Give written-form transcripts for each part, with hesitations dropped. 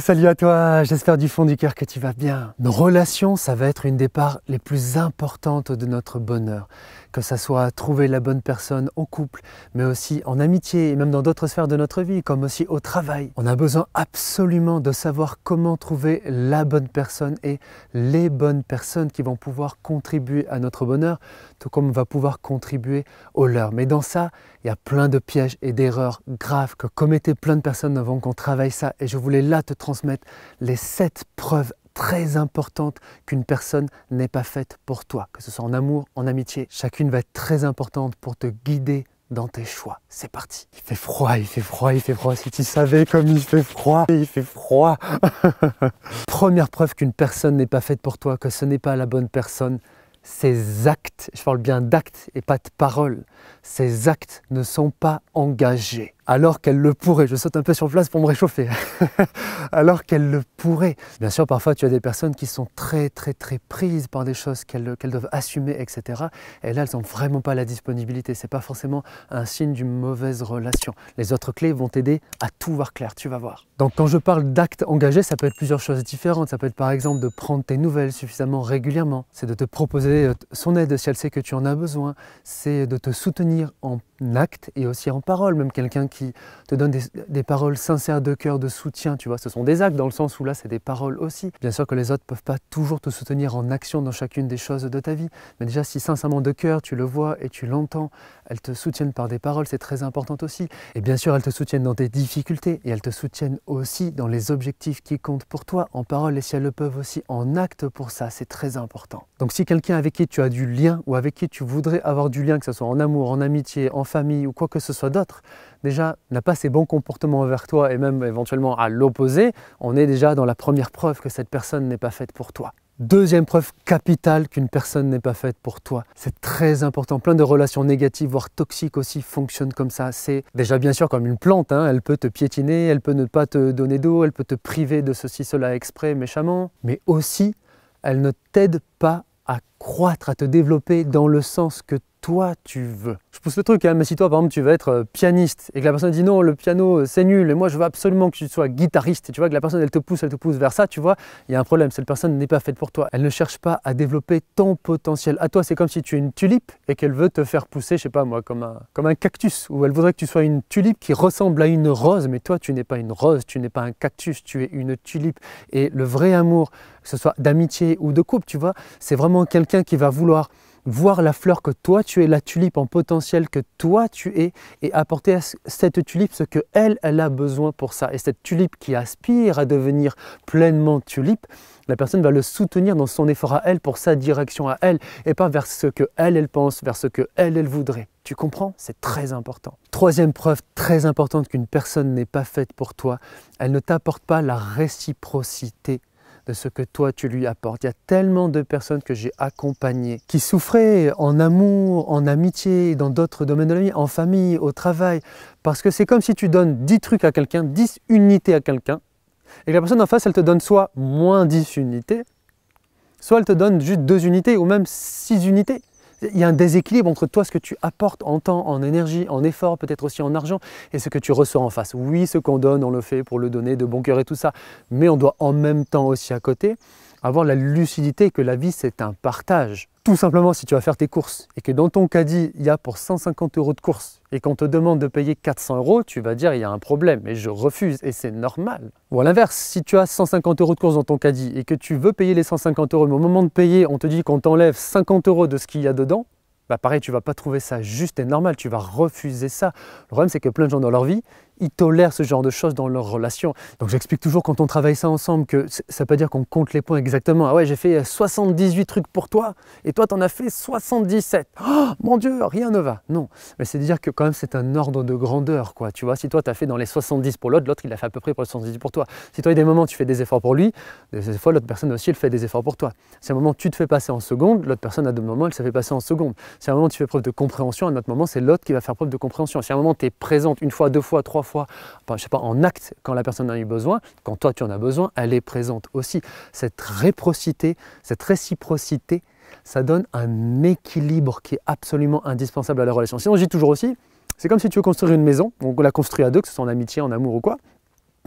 Salut à toi, j'espère du fond du cœur que tu vas bien. Nos relations, ça va être une des parts les plus importantes de notre bonheur. Que ça soit trouver la bonne personne au couple, mais aussi en amitié et même dans d'autres sphères de notre vie, comme aussi au travail. On a besoin absolument de savoir comment trouver la bonne personne et les bonnes personnes qui vont pouvoir contribuer à notre bonheur, tout comme on va pouvoir contribuer au leur. Mais dans ça, il y a plein de pièges et d'erreurs graves que commettaient plein de personnes avant qu'on travaille ça. Et je voulais là te transmettre les 7 preuves très importantes qu'une personne n'est pas faite pour toi, que ce soit en amour, en amitié. Chacune va être très importante pour te guider dans tes choix. C'est parti. Il fait froid, il fait froid, il fait froid. Si tu savais comme il fait froid, il fait froid. Première preuve qu'une personne n'est pas faite pour toi, que ce n'est pas la bonne personne, ses actes, je parle bien d'actes et pas de paroles, ses actes ne sont pas engagés. Alors qu'elle le pourrait, je saute un peu sur place pour me réchauffer, alors qu'elle le pourrait. Bien sûr, parfois tu as des personnes qui sont très prises par des choses qu'elles doivent assumer, etc. Et là, elles n'ont vraiment pas la disponibilité. Ce n'est pas forcément un signe d'une mauvaise relation. Les autres clés vont t'aider à tout voir clair, tu vas voir. Donc quand je parle d'actes engagés, ça peut être plusieurs choses différentes. Ça peut être par exemple de prendre tes nouvelles suffisamment régulièrement. C'est de te proposer son aide si elle sait que tu en as besoin. C'est de te soutenir en actes et aussi en paroles. Même quelqu'un qui te donne des paroles sincères de cœur, de soutien, tu vois, ce sont des actes dans le sens où là c'est des paroles aussi. Bien sûr que les autres ne peuvent pas toujours te soutenir en action dans chacune des choses de ta vie, mais déjà si sincèrement de cœur tu le vois et tu l'entends, elles te soutiennent par des paroles, c'est très important aussi. Et bien sûr elles te soutiennent dans tes difficultés et elles te soutiennent aussi dans les objectifs qui comptent pour toi en paroles et si elles le peuvent aussi en actes pour ça, c'est très important. Donc si quelqu'un avec qui tu as du lien ou avec qui tu voudrais avoir du lien, que ce soit en amour, en amitié, en famille ou quoi que ce soit d'autre, déjà n'a pas ses bons comportements envers toi et même éventuellement à l'opposé, on est déjà dans la première preuve que cette personne n'est pas faite pour toi. Deuxième preuve capitale qu'une personne n'est pas faite pour toi. C'est très important. Plein de relations négatives, voire toxiques aussi, fonctionnent comme ça. C'est déjà bien sûr comme une plante, hein. Elle peut te piétiner, elle peut ne pas te donner d'eau, elle peut te priver de ceci, cela exprès, méchamment. Mais aussi, elle ne t'aide pas à croître, à te développer dans le sens que toi tu veux. Je pousse le truc, hein, mais si toi par exemple tu veux être pianiste et que la personne dit non, le piano c'est nul et moi je veux absolument que tu sois guitariste et tu vois que la personne elle te pousse vers ça, tu vois, il y a un problème, cette personne n'est pas faite pour toi. Elle ne cherche pas à développer ton potentiel. À toi c'est comme si tu es une tulipe et qu'elle veut te faire pousser, je sais pas moi, comme un cactus, ou elle voudrait que tu sois une tulipe qui ressemble à une rose, mais toi tu n'es pas une rose, tu n'es pas un cactus, tu es une tulipe. Et le vrai amour, que ce soit d'amitié ou de couple, tu vois, c'est vraiment quelqu'un qui va vouloir voir la fleur que toi tu es, la tulipe en potentiel que toi tu es et apporter à cette tulipe ce que elle a besoin pour ça. Et cette tulipe qui aspire à devenir pleinement tulipe, la personne va le soutenir dans son effort à elle pour sa direction à elle et pas vers ce que elle pense, vers ce que elle voudrait. Tu comprends? C'est très important. Troisième preuve très importante qu'une personne n'est pas faite pour toi, elle ne t'apporte pas la réciprocité de ce que toi tu lui apportes. Il y a tellement de personnes que j'ai accompagnées qui souffraient en amour, en amitié, dans d'autres domaines de la vie, en famille, au travail, parce que c'est comme si tu donnes 10 trucs à quelqu'un, 10 unités à quelqu'un, et que la personne en face, elle te donne soit moins 10 unités, soit elle te donne juste 2 unités ou même 6 unités. Il y a un déséquilibre entre toi, ce que tu apportes en temps, en énergie, en effort, peut-être aussi en argent, et ce que tu reçois en face. Oui, ce qu'on donne, on le fait pour le donner de bon cœur et tout ça, mais on doit en même temps aussi à côté avoir la lucidité que la vie, c'est un partage. Tout simplement, si tu vas faire tes courses et que dans ton caddie, il y a pour 150 € de courses et qu'on te demande de payer 400 €, tu vas dire il y a un problème et je refuse et c'est normal. Ou à l'inverse, si tu as 150 € de courses dans ton caddie et que tu veux payer les 150 €, mais au moment de payer, on te dit qu'on t'enlève 50 € de ce qu'il y a dedans, bah pareil, tu ne vas pas trouver ça juste et normal, tu vas refuser ça. Le problème, c'est que plein de gens dans leur vie, ils tolèrent ce genre de choses dans leur relation. Donc j'explique toujours quand on travaille ça ensemble que ça ne veut pas dire qu'on compte les points exactement. Ah ouais, j'ai fait 78 trucs pour toi et toi t'en as fait 77. Oh mon Dieu, rien ne va. Non, mais c'est dire que quand même c'est un ordre de grandeur, quoi. Tu vois, si toi tu as fait dans les 70 pour l'autre, l'autre il a fait à peu près pour les 70 pour toi. Si toi il y a des moments tu fais des efforts pour lui, des fois l'autre personne aussi elle fait des efforts pour toi. Si à un moment tu te fais passer en seconde, l'autre personne à d'autres moments elle se fait passer en seconde. Si à un moment tu fais preuve de compréhension, à un autre moment c'est l'autre qui va faire preuve de compréhension. Si à un moment tu es présente une fois, deux fois, trois fois, je sais pas, en acte, quand la personne en a eu besoin, quand toi tu en as besoin, elle est présente aussi. Cette réciprocité, ça donne un équilibre qui est absolument indispensable à la relation. Sinon, je dis toujours aussi, c'est comme si tu veux construire une maison, on la construit à deux, que ce soit en amitié, en amour ou quoi,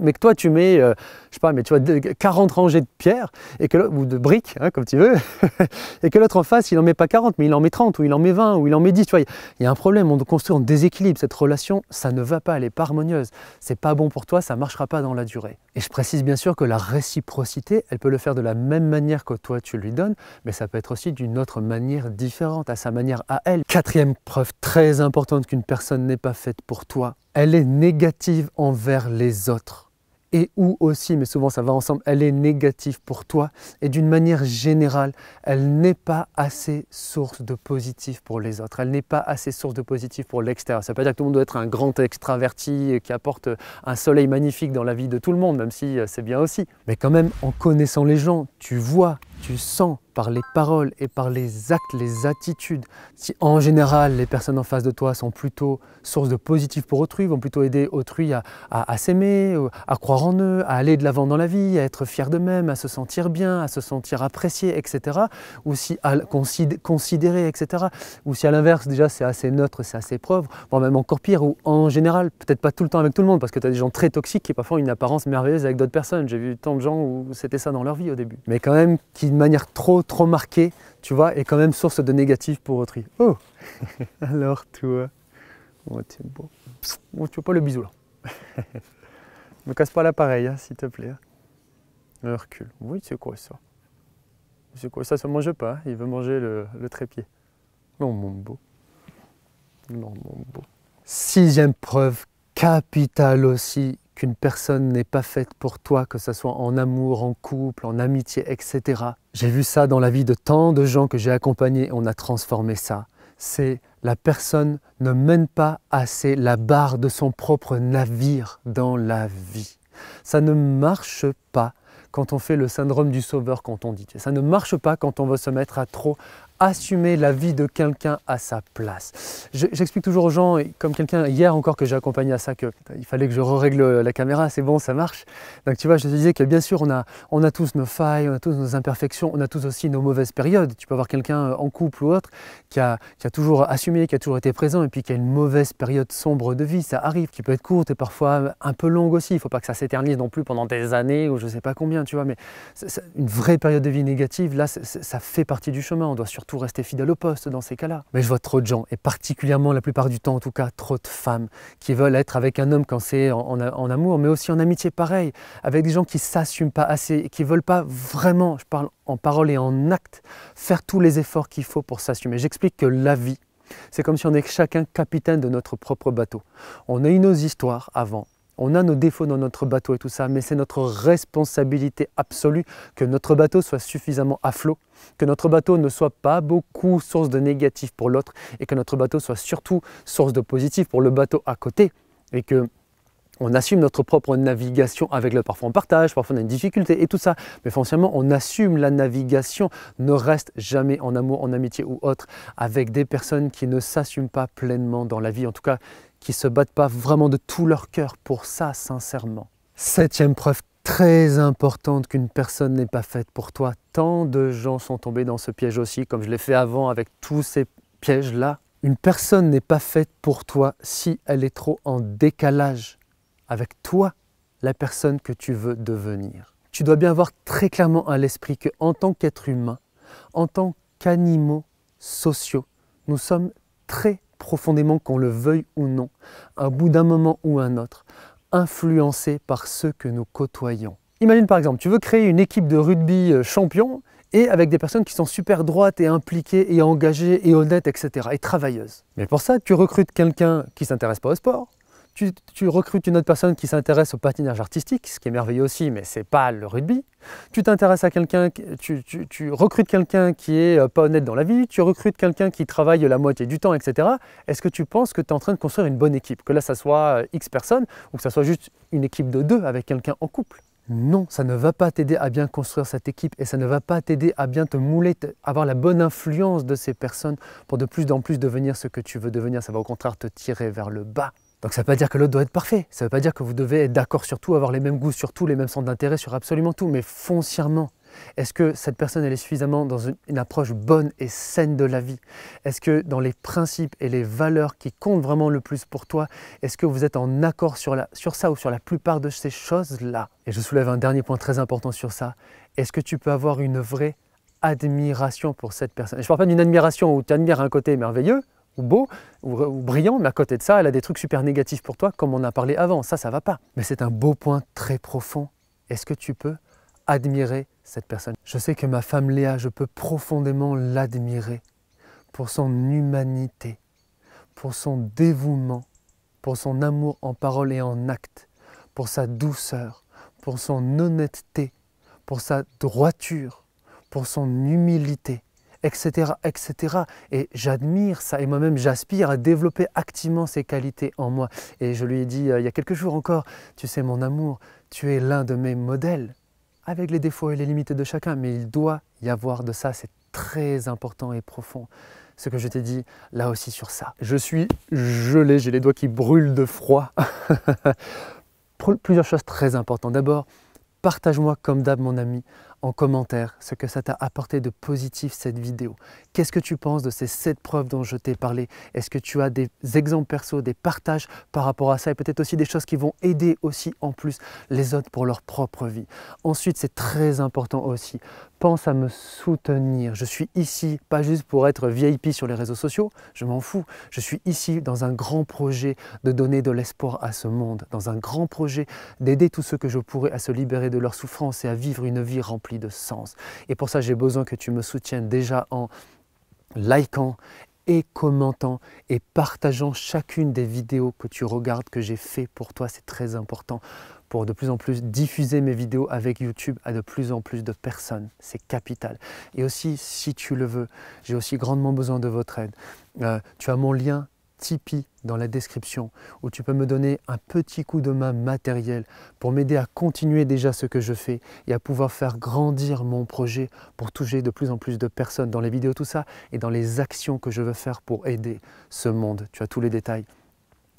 mais que toi tu mets je sais pas, mais tu vois, 40 rangées de pierres, ou de briques, hein, comme tu veux, et que l'autre en face, il n'en met pas 40, mais il en met 30, ou il en met 20, ou il en met 10. Tu vois, il y a un problème, on construit en déséquilibre. Cette relation, ça ne va pas, elle n'est pas harmonieuse. C'est pas bon pour toi, ça ne marchera pas dans la durée. Et je précise bien sûr que la réciprocité, elle peut le faire de la même manière que toi tu lui donnes, mais ça peut être aussi d'une autre manière différente, à sa manière à elle. Quatrième preuve très importante qu'une personne n'est pas faite pour toi, elle est négative envers les autres. Et ou aussi, mais souvent ça va ensemble, elle est négative pour toi et d'une manière générale, elle n'est pas assez source de positif pour les autres, elle n'est pas assez source de positif pour l'extérieur. Ça ne veut pas dire que tout le monde doit être un grand extraverti qui apporte un soleil magnifique dans la vie de tout le monde, même si c'est bien aussi. Mais quand même, en connaissant les gens, tu vois, tu sens par les paroles et par les actes, les attitudes. Si en général, les personnes en face de toi sont plutôt source de positif pour autrui, vont plutôt aider autrui à s'aimer, à croire en eux, à aller de l'avant dans la vie, à être fiers d'eux-mêmes, à se sentir bien, à se sentir appréciés, etc. Ou si à considérer, etc. Ou si à l'inverse, déjà, c'est assez neutre, c'est assez pauvre, voire même encore pire, ou en général, peut-être pas tout le temps avec tout le monde, parce que tu as des gens très toxiques qui parfois ont une apparence merveilleuse avec d'autres personnes. J'ai vu tant de gens où c'était ça dans leur vie au début. Mais quand même, qui de manière trop marquée, tu vois, est quand même source de négatif pour autrui. Oh. Alors toi, oh, t'es beau. Oh, tu veux pas le bisou là. Me casse pas l'appareil, hein, s'il te plaît. Recule. Oui, c'est quoi ça? C'est quoi ça? Ça ne mange pas, hein. Il veut manger le trépied. Non, mon beau. Non, mon beau. Sixième preuve capitale aussi qu'une personne n'est pas faite pour toi, que ce soit en amour, en couple, en amitié, etc. J'ai vu ça dans la vie de tant de gens que j'ai accompagnés, on a transformé ça. C'est la personne ne mène pas assez la barre de son propre navire dans la vie. Ça ne marche pas quand on fait le syndrome du sauveur, quand on dit. Ça ne marche pas quand on veut se mettre à trop assumer la vie de quelqu'un à sa place. J'explique toujours aux gens, comme quelqu'un hier encore que j'ai accompagné à ça, qu'il fallait que je règle la caméra, c'est bon, ça marche. Donc tu vois, je te disais que bien sûr, on a tous nos failles, on a tous nos imperfections, on a tous aussi nos mauvaises périodes. Tu peux avoir quelqu'un en couple ou autre qui a toujours assumé, qui a toujours été présent et puis qui a une mauvaise période sombre de vie, ça arrive, qui peut être courte et parfois un peu longue aussi. Il ne faut pas que ça s'éternise non plus pendant des années ou je ne sais pas combien, tu vois, mais une vraie période de vie négative, là, ça fait partie du chemin. On doit surtout rester fidèle au poste dans ces cas-là. Mais je vois trop de gens, et particulièrement la plupart du temps en tout cas, trop de femmes qui veulent être avec un homme quand c'est en amour, mais aussi en amitié pareil, avec des gens qui ne s'assument pas assez et qui ne veulent pas vraiment, je parle en parole et en acte, faire tous les efforts qu'il faut pour s'assumer. J'explique que la vie, c'est comme si on est chacun capitaine de notre propre bateau. On a eu nos histoires avant, on a nos défauts dans notre bateau et tout ça, mais c'est notre responsabilité absolue que notre bateau soit suffisamment à flot, que notre bateau ne soit pas beaucoup source de négatif pour l'autre et que notre bateau soit surtout source de positif pour le bateau à côté et que on assume notre propre navigation avec l'autre. Parfois on partage, parfois on a une difficulté et tout ça. Mais foncièrement, on assume la navigation, ne reste jamais en amour, en amitié ou autre, avec des personnes qui ne s'assument pas pleinement dans la vie. En tout cas, qui ne se battent pas vraiment de tout leur cœur pour ça, sincèrement. Septième preuve très importante qu'une personne n'est pas faite pour toi. Tant de gens sont tombés dans ce piège aussi, comme je l'ai fait avant avec tous ces pièges-là. Une personne n'est pas faite pour toi si elle est trop en décalage avec toi, la personne que tu veux devenir. Tu dois bien avoir très clairement à l'esprit qu'en tant qu'être humain, en tant qu'animaux sociaux, nous sommes très profondément, qu'on le veuille ou non, à bout d'un moment ou un autre, influencés par ceux que nous côtoyons. Imagine par exemple, tu veux créer une équipe de rugby champion et avec des personnes qui sont super droites et impliquées et engagées et honnêtes, etc. et travailleuses. Mais pour ça, tu recrutes quelqu'un qui ne s'intéresse pas au sport, tu recrutes une autre personne qui s'intéresse au patinage artistique, ce qui est merveilleux aussi, mais ce n'est pas le rugby. Tu t'intéresses à quelqu'un, tu recrutes quelqu'un qui n'est pas honnête dans la vie, tu recrutes quelqu'un qui travaille la moitié du temps, etc. Est-ce que tu penses que tu es en train de construire une bonne équipe? Que là, ça soit X personnes ou que ça soit juste une équipe de 2 avec quelqu'un en couple? Non, ça ne va pas t'aider à bien construire cette équipe et ça ne va pas t'aider à bien te mouler, avoir la bonne influence de ces personnes pour de plus en plus devenir ce que tu veux devenir. Ça va au contraire te tirer vers le bas. Donc ça ne veut pas dire que l'autre doit être parfait, ça ne veut pas dire que vous devez être d'accord sur tout, avoir les mêmes goûts sur tout, les mêmes centres d'intérêt sur absolument tout, mais foncièrement, Est-ce que cette personne elle est suffisamment dans une approche bonne et saine de la vie? Est-ce que dans les principes et les valeurs qui comptent vraiment le plus pour toi, est-ce que vous êtes en accord sur ça ou sur la plupart de ces choses-là? Et je soulève un dernier point très important sur ça. Est-ce que tu peux avoir une vraie admiration pour cette personne? Et je ne parle pas d'une admiration où tu admires un côté merveilleux, ou beau, ou brillant, mais à côté de ça, elle a des trucs super négatifs pour toi, comme on a parlé avant. Ça ne va pas. Mais c'est un beau point très profond. Est-ce que tu peux admirer cette personne? Je sais que ma femme Léa, je peux profondément l'admirer pour son humanité, pour son dévouement, pour son amour en parole et en acte, pour sa douceur, pour son honnêteté, pour sa droiture, pour son humilité, etc., etc. Et j'admire ça et moi-même j'aspire à développer activement ces qualités en moi. Et je lui ai dit il y a quelques jours encore, tu sais mon amour, tu es l'un de mes modèles, avec les défauts et les limites de chacun, mais il doit y avoir de ça, c'est très important et profond. Ce que je t'ai dit là aussi sur ça. Je suis gelé, j'ai les doigts qui brûlent de froid. Plusieurs choses très importantes. D'abord, partage-moi comme d'hab mon ami en commentaire ce que ça t'a apporté de positif cette vidéo. Qu'est-ce que tu penses de ces 7 preuves dont je t'ai parlé? Est-ce que tu as des exemples perso, des partages par rapport à ça et peut-être aussi des choses qui vont aider aussi en plus les autres pour leur propre vie? Ensuite, c'est très important aussi, pense à me soutenir. Je suis ici pas juste pour être VIP sur les réseaux sociaux, je m'en fous. Je suis ici dans un grand projet de donner de l'espoir à ce monde, dans un grand projet d'aider tous ceux que je pourrais à se libérer de leur souffrance et à vivre une vie remplie de sens. Et pour ça, j'ai besoin que tu me soutiennes déjà en likant et commentant et partageant chacune des vidéos que tu regardes, que j'ai fait pour toi. C'est très important pour de plus en plus diffuser mes vidéos avec YouTube à de plus en plus de personnes. C'est capital. Et aussi, si tu le veux, j'ai aussi grandement besoin de votre aide. Tu as mon lien Tipeee dans la description où tu peux me donner un petit coup de main matériel pour m'aider à continuer déjà ce que je fais et à pouvoir faire grandir mon projet pour toucher de plus en plus de personnes dans les vidéos, tout ça, et dans les actions que je veux faire pour aider ce monde. Tu as tous les détails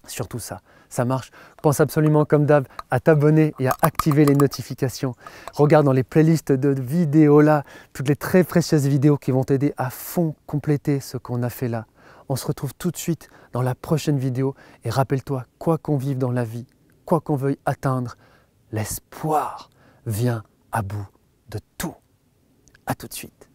sur tout ça. Ça marche. Pense absolument comme d'hab à t'abonner et à activer les notifications. Regarde dans les playlists de vidéos là, toutes les très précieuses vidéos qui vont t'aider à fond compléter ce qu'on a fait là. On se retrouve tout de suite dans la prochaine vidéo et rappelle-toi, quoi qu'on vive dans la vie, quoi qu'on veuille atteindre, l'espoir vient à bout de tout. À tout de suite.